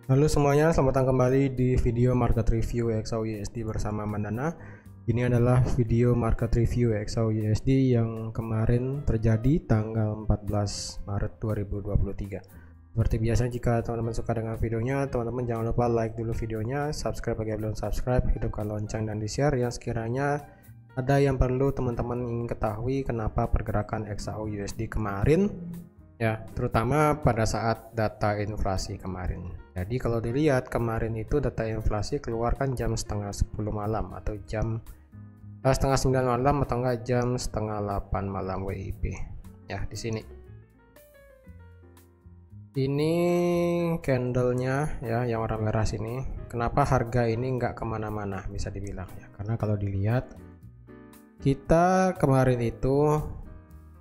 Halo semuanya, selamat datang kembali di video market review XAUUSD bersama Mandana. Ini adalah video market review XAUUSD yang kemarin terjadi tanggal 14 Maret 2023. Seperti biasa, jika teman-teman suka dengan videonya, teman-teman jangan lupa like dulu videonya, subscribe bagi yang belum subscribe, hidupkan lonceng dan di-share yang sekiranya ada yang perlu teman-teman ingin ketahui kenapa pergerakan XAUUSD kemarin, ya, terutama pada saat data inflasi kemarin. Jadi kalau dilihat kemarin itu data inflasi keluarkan jam setengah 10 malam atau jam setengah 9 malam atau enggak jam setengah 8 malam WIB. Ya, di sini. Ini candlenya ya, yang warna merah sini. Kenapa harga ini enggak kemana-mana bisa dibilang ya? Karena kalau dilihat kita kemarin itu,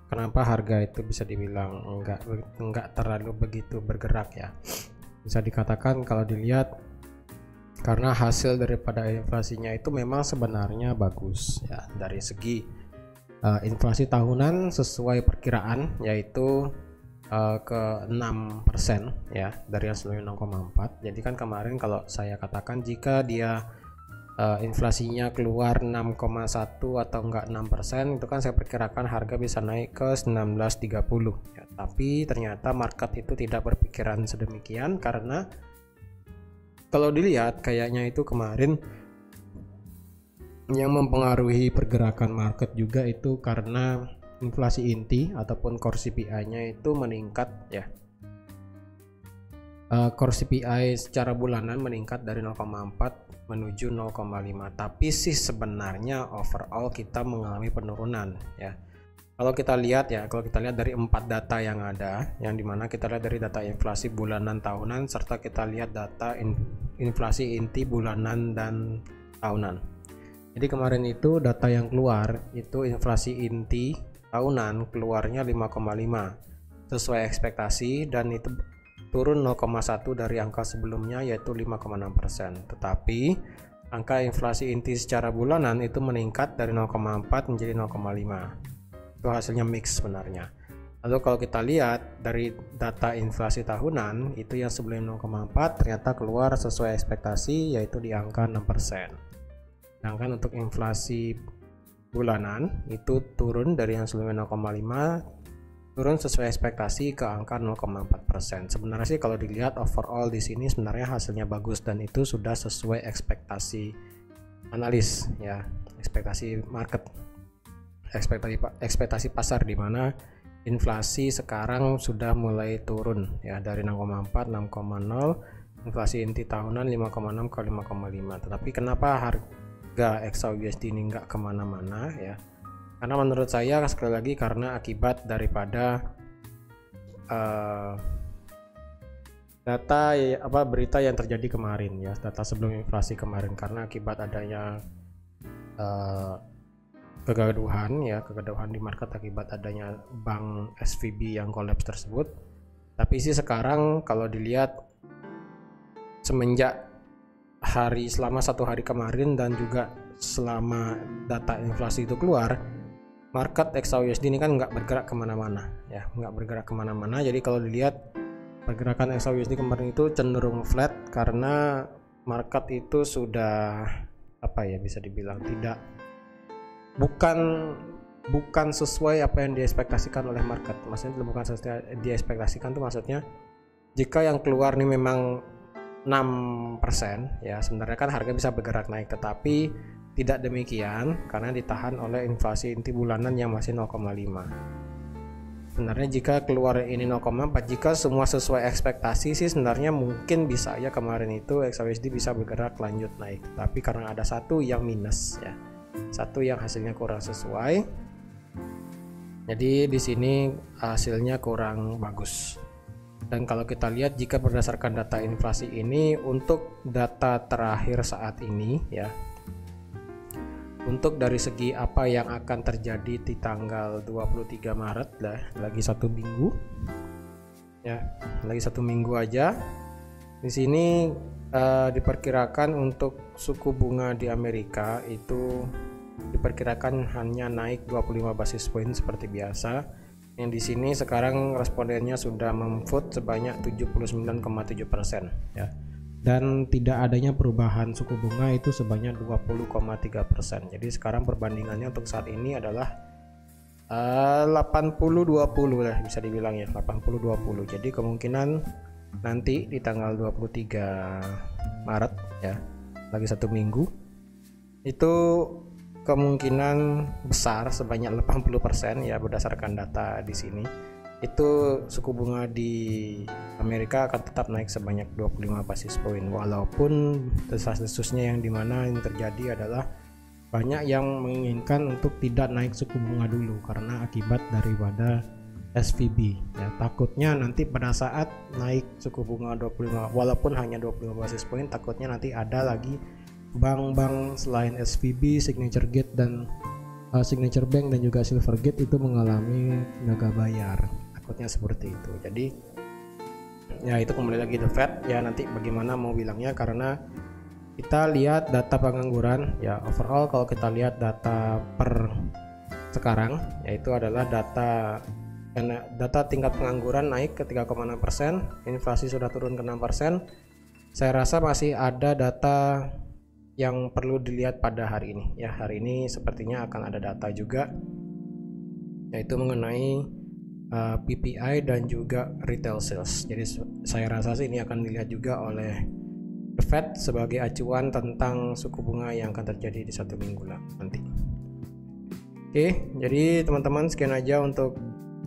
kenapa harga itu bisa dibilang enggak terlalu begitu bergerak ya? Bisa dikatakan kalau dilihat karena hasil daripada inflasinya itu memang sebenarnya bagus ya, dari segi inflasi tahunan sesuai perkiraan yaitu ke 6% ya, dari yang sebelumnya 0,4. Jadi kan kemarin kalau saya katakan jika dia inflasinya keluar 6,1 atau enggak 6%, itu kan saya perkirakan harga bisa naik ke 19.30 ya. Tapi ternyata market itu tidak berpikiran sedemikian, karena kalau dilihat kayaknya itu kemarin yang mempengaruhi pergerakan market juga itu karena inflasi inti ataupun core CPI-nya itu meningkat ya. Core CPI secara bulanan meningkat dari 0,4 menuju 0,5, tapi sih sebenarnya overall kita mengalami penurunan ya. Kalau kita lihat dari 4 data yang ada, yang dimana kita lihat dari data inflasi bulanan, tahunan, serta kita lihat data inflasi inti bulanan dan tahunan. Jadi kemarin itu data yang keluar itu inflasi inti tahunan keluarnya 5,5 sesuai ekspektasi, dan itu turun 0,1 dari angka sebelumnya yaitu 5,6%. Tetapi angka inflasi inti secara bulanan itu meningkat dari 0,4 menjadi 0,5. Itu hasilnya mix sebenarnya. Lalu kalau kita lihat dari data inflasi tahunan itu yang sebelumnya 0,4 ternyata keluar sesuai ekspektasi yaitu di angka 6%. Sedangkan untuk inflasi bulanan itu turun dari yang sebelumnya 0,5 turun sesuai ekspektasi ke angka 0,4%. Sebenarnya sih kalau dilihat overall di sini sebenarnya hasilnya bagus dan itu sudah sesuai ekspektasi analis ya, ekspektasi market, ekspektasi pasar, di mana inflasi sekarang sudah mulai turun ya dari 0,4 6,0, inflasi inti tahunan 5,6 ke 5,5. Tetapi kenapa harga XAUUSD ini nggak kemana-mana ya? Karena menurut saya sekali lagi karena akibat daripada berita yang terjadi kemarin ya, data sebelum inflasi kemarin, karena akibat adanya kegaduhan di market akibat adanya bank SVB yang kolaps tersebut. Tapi sih sekarang kalau dilihat semenjak selama 1 hari kemarin dan juga selama data inflasi itu keluar, market XAUUSD ini kan nggak bergerak kemana-mana ya, jadi kalau dilihat pergerakan XAUUSD kemarin itu cenderung flat karena market itu sudah bisa dibilang bukan sesuai apa yang diekspektasikan oleh market. Maksudnya bukan sesuai diekspektasikan tuh maksudnya jika yang keluar nih memang 6% ya, sebenarnya kan harga bisa bergerak naik, tetapi tidak demikian karena ditahan oleh inflasi inti bulanan yang masih 0,5. Sebenarnya jika keluar ini 0,4, jika semua sesuai ekspektasi sih sebenarnya mungkin bisa ya kemarin itu XAUUSD bisa bergerak lanjut naik. Tapi karena ada satu yang minus ya, satu yang hasilnya kurang sesuai, jadi di sini hasilnya kurang bagus. Dan kalau kita lihat jika berdasarkan data inflasi ini untuk data terakhir saat ini ya, untuk dari segi apa yang akan terjadi di tanggal 23 Maret lah, lagi 1 minggu ya, lagi 1 minggu aja. Di sini diperkirakan untuk suku bunga di Amerika itu diperkirakan hanya naik 25 basis point seperti biasa. Yang di sini sekarang respondennya sudah memvote sebanyak 79,7% ya. dan tidak adanya perubahan suku bunga itu sebanyak 20,3%. Jadi sekarang perbandingannya untuk saat ini adalah 80-20 lah bisa dibilang ya, 80-20. Jadi kemungkinan nanti di tanggal 23 Maret ya, lagi 1 minggu, itu kemungkinan besar sebanyak 80% ya berdasarkan data di sini, itu suku bunga di Amerika akan tetap naik sebanyak 25 basis point, walaupun desas-desusnya yang dimana yang terjadi adalah banyak yang menginginkan untuk tidak naik suku bunga dulu karena akibat daripada SVB ya. Takutnya nanti pada saat naik suku bunga 25 walaupun hanya 25 basis point, takutnya nanti ada lagi bank-bank selain SVB, Signature Gate dan Signature Bank dan juga Silvergate itu mengalami naga bayar. Takutnya seperti itu. Jadi ya itu kembali lagi The Fed ya, nanti bagaimana mau bilangnya, karena kita lihat data pengangguran ya, overall kalau kita lihat data per sekarang yaitu adalah data tingkat pengangguran naik ke 3,6%, inflasi sudah turun ke 6%. Saya rasa masih ada data yang perlu dilihat pada hari ini ya. Hari ini sepertinya akan ada data juga yaitu mengenai PPI dan juga retail sales. Jadi saya rasa sih ini akan dilihat juga oleh The Fed sebagai acuan tentang suku bunga yang akan terjadi di 1 minggu nanti. Oke, jadi teman-teman sekian aja untuk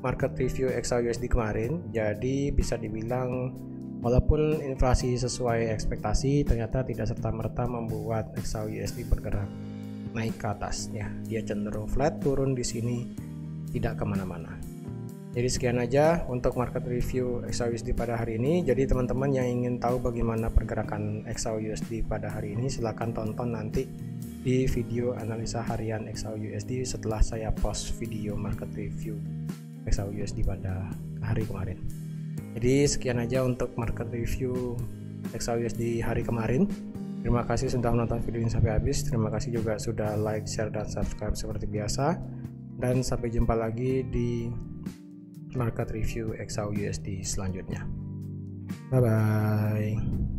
market review XAUUSD kemarin. Jadi bisa dibilang walaupun inflasi sesuai ekspektasi, ternyata tidak serta-merta membuat XAUUSD bergerak naik ke atas ya. Dia cenderung flat, turun di sini, tidak kemana-mana. Jadi sekian aja untuk market review XAUUSD pada hari ini. Jadi teman-teman yang ingin tahu bagaimana pergerakan XAUUSD pada hari ini, silahkan tonton nanti di video analisa harian XAUUSD setelah saya post video market review XAUUSD pada hari kemarin. Jadi sekian aja untuk market review XAUUSD hari kemarin. Terima kasih sudah menonton video ini sampai habis. Terima kasih juga sudah like, share, dan subscribe seperti biasa. Dan sampai jumpa lagi di market review XAUUSD selanjutnya. Bye bye.